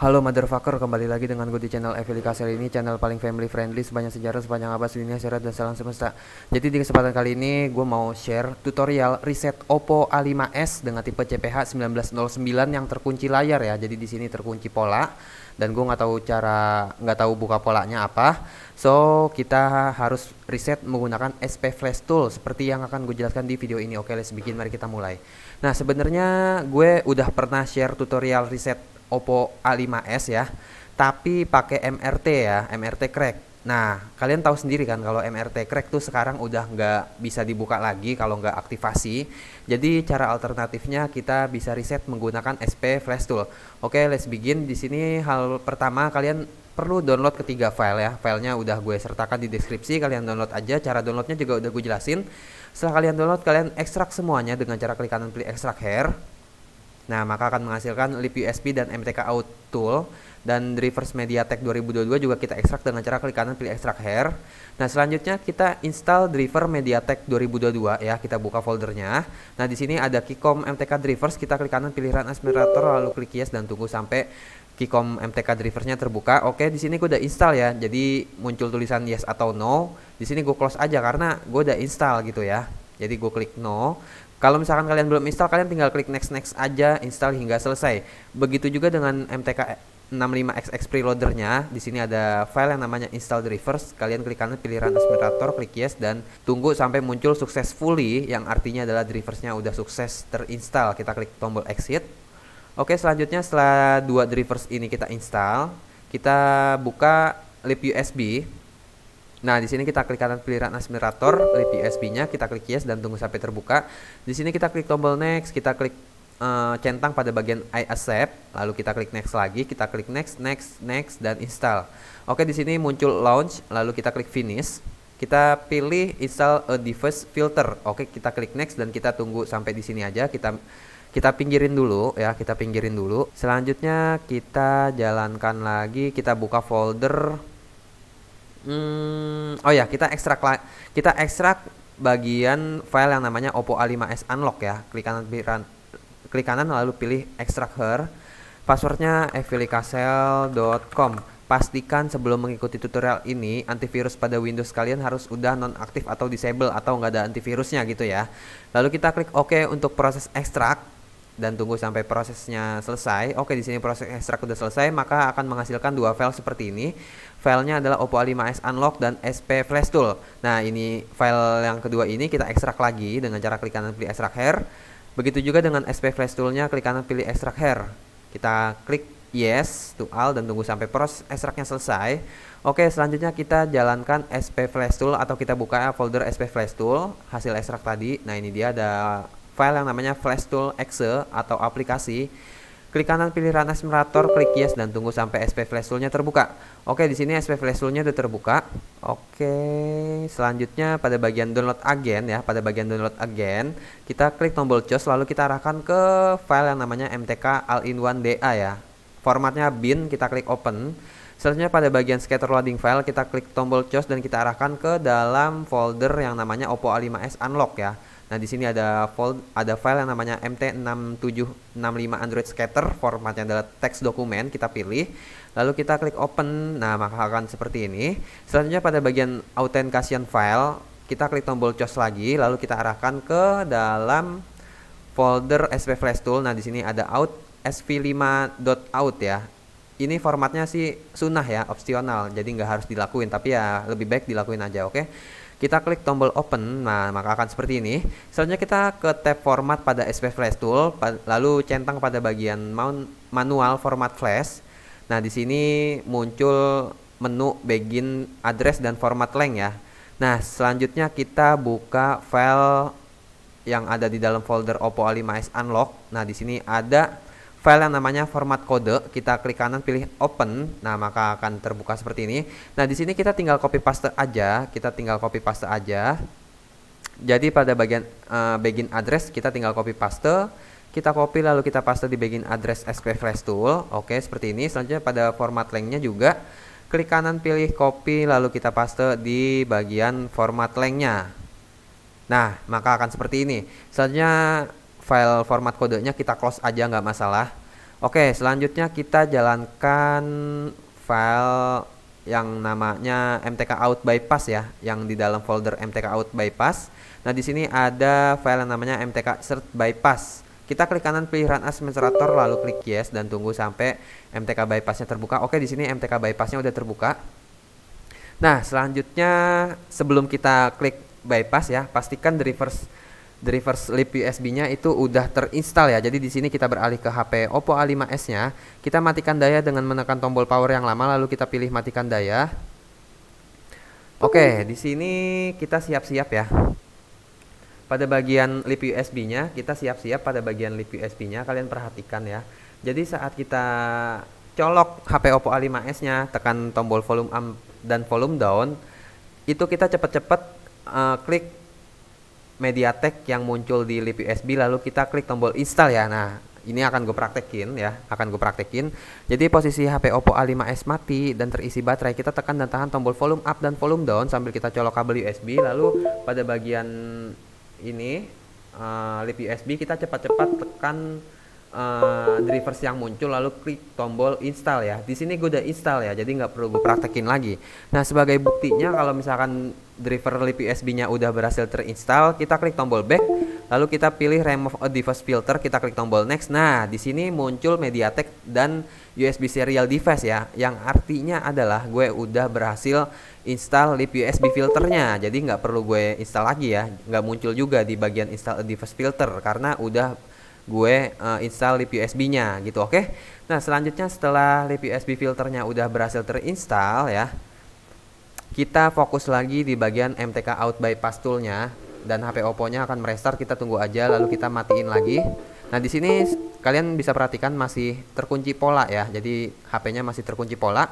Halo motherfucker, kembali lagi dengan gue di channel Evili Kasel ini, channel paling family friendly sebanyak sejarah, sepanjang abad, dunia, syarat, dan salam semesta. Jadi di kesempatan kali ini gue mau share tutorial reset Oppo A5s dengan tipe CPH 1909 yang terkunci layar ya. Jadi di sini terkunci pola dan gue nggak tahu buka polanya apa. So kita harus reset menggunakan SP Flash Tool seperti yang akan gue jelaskan di video ini. Oke, let's begin, mari kita mulai. Nah sebenarnya gue udah pernah share tutorial reset Oppo A5s ya, tapi pakai MRT ya, MRT crack. Nah, kalian tahu sendiri kan kalau MRT crack tuh sekarang udah nggak bisa dibuka lagi kalau nggak aktivasi. Jadi cara alternatifnya kita bisa reset menggunakan SP Flash Tool. Oke, let's begin. Di sini hal pertama kalian perlu download ketiga file ya. Filenya udah gue sertakan di deskripsi, kalian download aja. Cara downloadnya juga udah gue jelasin. Setelah kalian download, kalian ekstrak semuanya dengan cara klik kanan pilih ekstrak hair. Nah, maka akan menghasilkan lip USB dan MTK Out Tool, dan drivers MediaTek 2022 juga kita ekstrak dengan cara klik kanan pilih ekstrak hair. Nah, selanjutnya kita install driver MediaTek 2022 ya, kita buka foldernya. Nah, di sini ada Keycom MTK drivers, kita klik kanan pilih Run as Moderator lalu klik yes dan tunggu sampai Keycom MTK driversnya terbuka. Oke, di sini gue udah install ya. Jadi muncul tulisan yes atau no. Di sini gue close aja karena gue udah install gitu ya. Jadi gue klik no. Kalau misalkan kalian belum install, kalian tinggal klik next aja, install hingga selesai. Begitu juga dengan MTK 65XX preloadernya. Di sini ada file yang namanya install drivers. Kalian klik kanan pilih Run as Moderator, klik yes dan tunggu sampai muncul successfully, yang artinya adalah driversnya udah sukses terinstall. Kita klik tombol exit. Oke, selanjutnya setelah dua drivers ini kita install, kita buka lip USB. Nah, di sini kita klik kanan pilih Run as Moderator, lip USB-nya kita klik yes dan tunggu sampai terbuka. Di sini kita klik tombol next, kita klik centang pada bagian I accept, lalu kita klik next lagi, kita klik next dan install. Oke, di sini muncul launch, lalu kita klik finish. Kita pilih install a device filter. Oke, kita klik next dan kita tunggu sampai di sini aja. Kita pinggirin dulu ya, kita pinggirin dulu. Selanjutnya kita jalankan lagi, kita buka folder. Oh ya, kita ekstrak bagian file yang namanya Oppo A5s unlock ya. Klik kanan lalu pilih extract her. Passwordnya evilikasel.com. Pastikan sebelum mengikuti tutorial ini antivirus pada Windows kalian harus udah nonaktif atau disable atau nggak ada antivirusnya gitu ya. Lalu kita klik OK untuk proses ekstrak dan tunggu sampai prosesnya selesai. Oke, di sini proses ekstrak udah selesai, maka akan menghasilkan dua file seperti ini. Filenya adalah Oppo A5s Unlock dan SP Flash Tool. Nah, ini file yang kedua ini kita ekstrak lagi dengan cara klik kanan pilih ekstrak hair. Begitu juga dengan SP Flash Toolnya, klik kanan pilih ekstrak hair. Kita klik yes to all dan tunggu sampai proses ekstraknya selesai. Oke, selanjutnya kita jalankan SP Flash Tool atau kita buka folder SP Flash Tool hasil ekstrak tadi. Nah, ini dia ada file yang namanya Flash Tool exe atau aplikasi. Klik kanan pilih Run as Moderator, klik yes dan tunggu sampai SP Flash Tool-nya terbuka. Oke, di sini SP Flash Tool-nya udah terbuka. Oke, selanjutnya pada bagian download again ya, kita klik tombol close lalu kita arahkan ke file yang namanya MTK All-in-One DA ya. Formatnya bin, kita klik open. Selanjutnya pada bagian scatter loading file kita klik tombol close dan kita arahkan ke dalam folder yang namanya Oppo A5s Unlock ya. Nah, di sini ada file yang namanya MT6765 Android Scatter, formatnya adalah teks dokumen, kita pilih. Lalu kita klik open. Nah, maka akan seperti ini. Selanjutnya pada bagian authentication file, kita klik tombol close lagi, lalu kita arahkan ke dalam folder SP Flash Tool. Nah, di sini ada out sv5.out ya. Ini formatnya sih sunnah ya, opsional, jadi nggak harus dilakuin, tapi ya lebih baik dilakuin aja. Oke, kita klik tombol open. Nah, maka akan seperti ini. Selanjutnya kita ke tab format pada SP Flash Tool, lalu centang pada bagian manual format flash. Nah, di sini muncul menu begin address dan format length ya. Nah, selanjutnya kita buka file yang ada di dalam folder Oppo A5s Unlock. Nah, di sini ada file yang namanya format kode, kita klik kanan pilih open. Nah, maka akan terbuka seperti ini. Nah, di sini kita tinggal copy paste aja, Jadi pada bagian begin address kita tinggal copy paste. Kita copy lalu kita paste di begin address SP Flash Tool. Oke, seperti ini. Selanjutnya pada format length-nya juga klik kanan pilih copy lalu kita paste di bagian format length-nya. Nah, maka akan seperti ini. Selanjutnya file format kodenya kita close aja, nggak masalah. Oke, selanjutnya kita jalankan file yang namanya mtk out bypass ya, yang di dalam folder mtk out bypass. Nah, di sini ada file yang namanya mtk cert bypass. Kita klik kanan pilih run as administrator lalu klik yes dan tunggu sampai mtk bypassnya terbuka. Oke, di sini mtk bypassnya udah terbuka. Nah, selanjutnya sebelum kita klik bypass ya, pastikan drivers lip USB-nya itu udah terinstall ya. Jadi di sini kita beralih ke HP Oppo A5s-nya. Kita matikan daya dengan menekan tombol power yang lama lalu kita pilih matikan daya. Oke, di sini kita siap-siap ya. Pada bagian lip USB-nya, kita siap-siap pada bagian lip USB-nya. Kalian perhatikan ya. Jadi saat kita colok HP Oppo A5s-nya, tekan tombol volume up dan volume down, itu kita cepat-cepat klik MediaTek yang muncul di lip USB lalu kita klik tombol install ya. Nah, ini akan gue praktekin ya, Jadi posisi HP Oppo A5s mati dan terisi baterai, kita tekan dan tahan tombol volume up dan volume down sambil kita colok kabel USB. Lalu pada bagian ini lip USB kita cepat-cepat tekan drivers yang muncul lalu klik tombol install ya. Di sini gue udah install ya, jadi nggak perlu gue praktekin lagi. Nah, sebagai buktinya kalau misalkan driver lip USB-nya udah berhasil terinstall, kita klik tombol back, lalu kita pilih remove a device filter, kita klik tombol next. Nah, di sini muncul MediaTek dan USB serial device ya, yang artinya adalah gue udah berhasil install lip USB filternya. Jadi nggak perlu gue install lagi ya, nggak muncul juga di bagian install a device filter karena udah gue install lip USB-nya gitu. Oke. Nah, selanjutnya setelah lip USB filternya udah berhasil terinstall ya, kita fokus lagi di bagian MTK out bypass toolnya dan HP Oppo-nya akan merestart. Kita tunggu aja lalu kita matiin lagi. Nah, di sini kalian bisa perhatikan masih terkunci pola ya. Jadi HP-nya masih terkunci pola.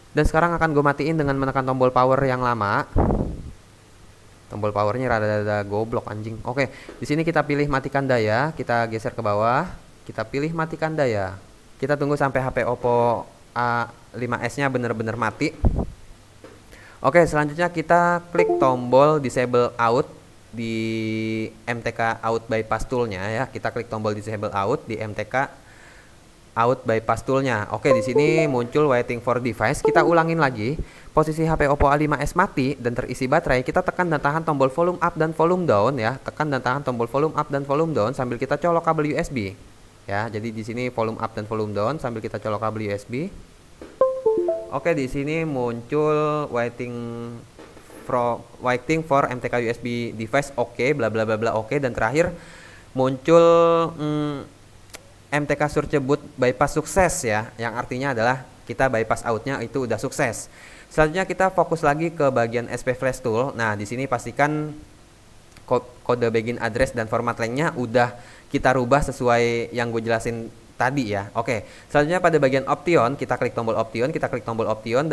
Dan sekarang akan gue matiin dengan menekan tombol power yang lama. Tombol powernya rada-rada goblok anjing. Oke, di sini kita pilih matikan daya, kita geser ke bawah, kita pilih matikan daya. Kita tunggu sampai HP Oppo A5s-nya benar-benar mati. Oke, selanjutnya kita klik tombol disable out di MTK out bypass toolnya ya. Kita klik tombol disable out di MTK out bypass toolnya. Oke, di sini muncul waiting for device. Kita ulangin lagi. Posisi HP Oppo A5s mati dan terisi baterai, kita tekan dan tahan tombol volume up dan volume down ya. Tekan dan tahan tombol volume up dan volume down sambil kita colok kabel USB. Ya, jadi di sini volume up dan volume down sambil kita colok kabel USB. Oke, di sini muncul waiting for MTK USB device oke, bla bla bla bla oke, dan terakhir muncul MTK search boot bypass sukses ya, yang artinya adalah kita bypass outnya itu udah sukses. Selanjutnya kita fokus lagi ke bagian SP Flash Tool. Nah, di sini pastikan kode begin address dan format lainnya udah kita rubah sesuai yang gue jelasin tadi ya. Oke, selanjutnya pada bagian option, kita klik tombol option,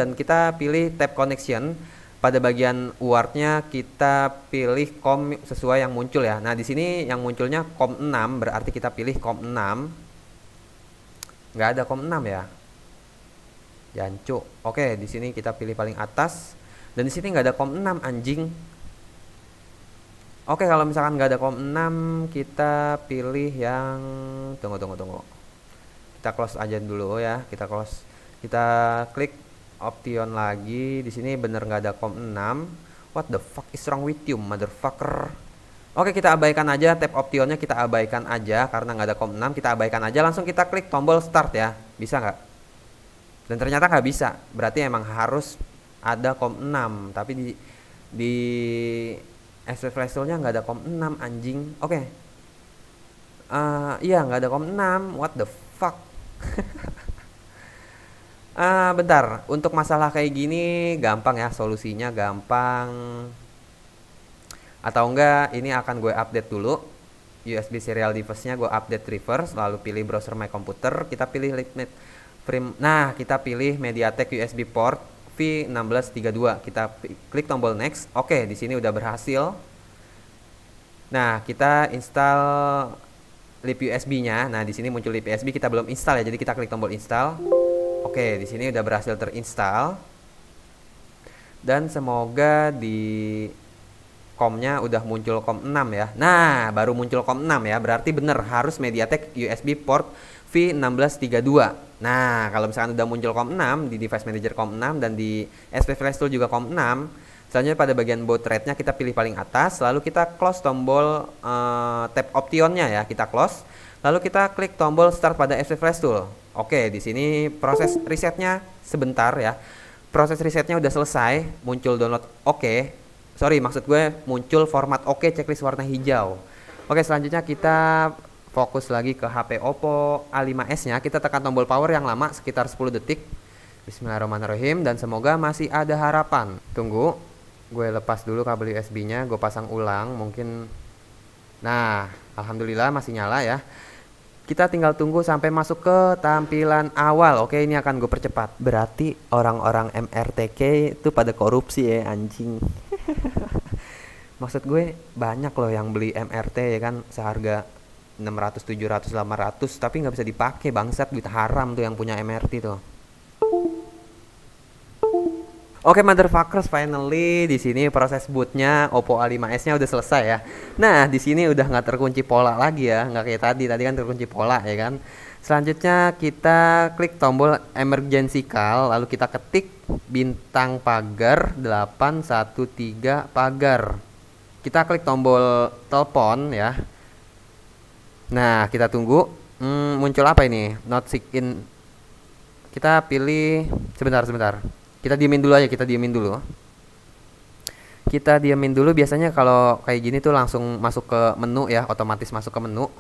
dan kita pilih tab connection. Pada bagian UART-nya kita pilih COM sesuai yang muncul ya. Nah, di sini yang munculnya COM 6, berarti kita pilih COM 6. Nggak ada COM 6 ya. Jancu. Oke, di sini kita pilih paling atas, dan di sini nggak ada COM 6 anjing. Oke, kalau misalkan nggak ada COM 6, kita pilih yang tunggu. Kita close aja dulu ya. Kita close. Kita klik option lagi. Di sini bener nggak ada COM 6. What the fuck is wrong with you, motherfucker? Oke, kita abaikan aja tab optionnya, kita abaikan aja karena nggak ada COM 6. Kita abaikan aja, langsung kita klik tombol start ya. Bisa nggak? Dan ternyata nggak bisa, berarti emang harus ada COM 6. Tapi di SP Flash Tool-nya nggak ada COM 6 anjing. Oke. Iya nggak ada COM 6. What the fuck? Bentar. Untuk masalah kayak gini gampang ya, solusinya gampang. Atau enggak, ini akan gue update dulu. USB serial device-nya gue update reverse, lalu pilih browser my computer, kita pilih limit frame. Nah, kita pilih MediaTek USB port V1632. Kita klik tombol next. Oke, di sini udah berhasil. Nah, kita install lip USB-nya. Nah, di sini muncul lip USB, kita belum install ya. Jadi kita klik tombol install. Oke, di sini udah berhasil terinstall. Dan semoga di COM-nya udah muncul COM 6 ya. Nah, baru muncul COM 6 ya. Berarti bener harus MediaTek USB port V1632. Nah, kalau misalkan udah muncul COM6 di device manager COM6 dan di SP Flash Tool juga COM6, selanjutnya pada bagian baud rate-nya kita pilih paling atas, lalu kita close tombol tab optionnya ya, kita close, lalu kita klik tombol start pada SP Flash Tool. Oke, di sini proses resetnya sebentar ya. Proses resetnya udah selesai, muncul download oke. Sorry, maksud gue muncul format oke checklist warna hijau. Oke, selanjutnya kita fokus lagi ke HP Oppo A5s-nya. Kita tekan tombol power yang lama sekitar 10 detik. Bismillahirrahmanirrahim, dan semoga masih ada harapan. Tunggu, gue lepas dulu kabel USB-nya, gue pasang ulang mungkin. Nah, alhamdulillah masih nyala ya. Kita tinggal tunggu sampai masuk ke tampilan awal. Oke, ini akan gue percepat. Berarti orang-orang MRTK itu pada korupsi ya, anjing. Maksud gue banyak loh yang beli MRT ya kan, seharga 600, 700, 800, tapi nggak bisa dipakai, bangsat, duit haram tuh yang punya MRT tuh. Oke, motherfuckers, finally di sini proses bootnya Oppo A5s-nya udah selesai ya. Nah, di sini udah nggak terkunci pola lagi ya, nggak kayak tadi kan terkunci pola ya kan. Selanjutnya kita klik tombol emergency call, lalu kita ketik bintang pagar 813 pagar. Kita klik tombol telepon ya. Nah, kita tunggu. Muncul apa ini? Not sign in. Kita pilih sebentar. Kita diemin dulu aja, kita diemin dulu. Biasanya kalau kayak gini tuh langsung masuk ke menu ya, otomatis masuk ke menu.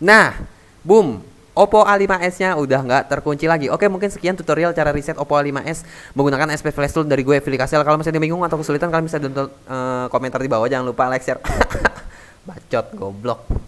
Nah, boom, Oppo A5s-nya udah nggak terkunci lagi. Oke, mungkin sekian tutorial cara reset Oppo A5s menggunakan SP Flash Tool dari gue, Fili Kasel. Kalau misalnya bingung atau kesulitan, kalian bisa download komentar di bawah. Jangan lupa like, share. Bacot, goblok.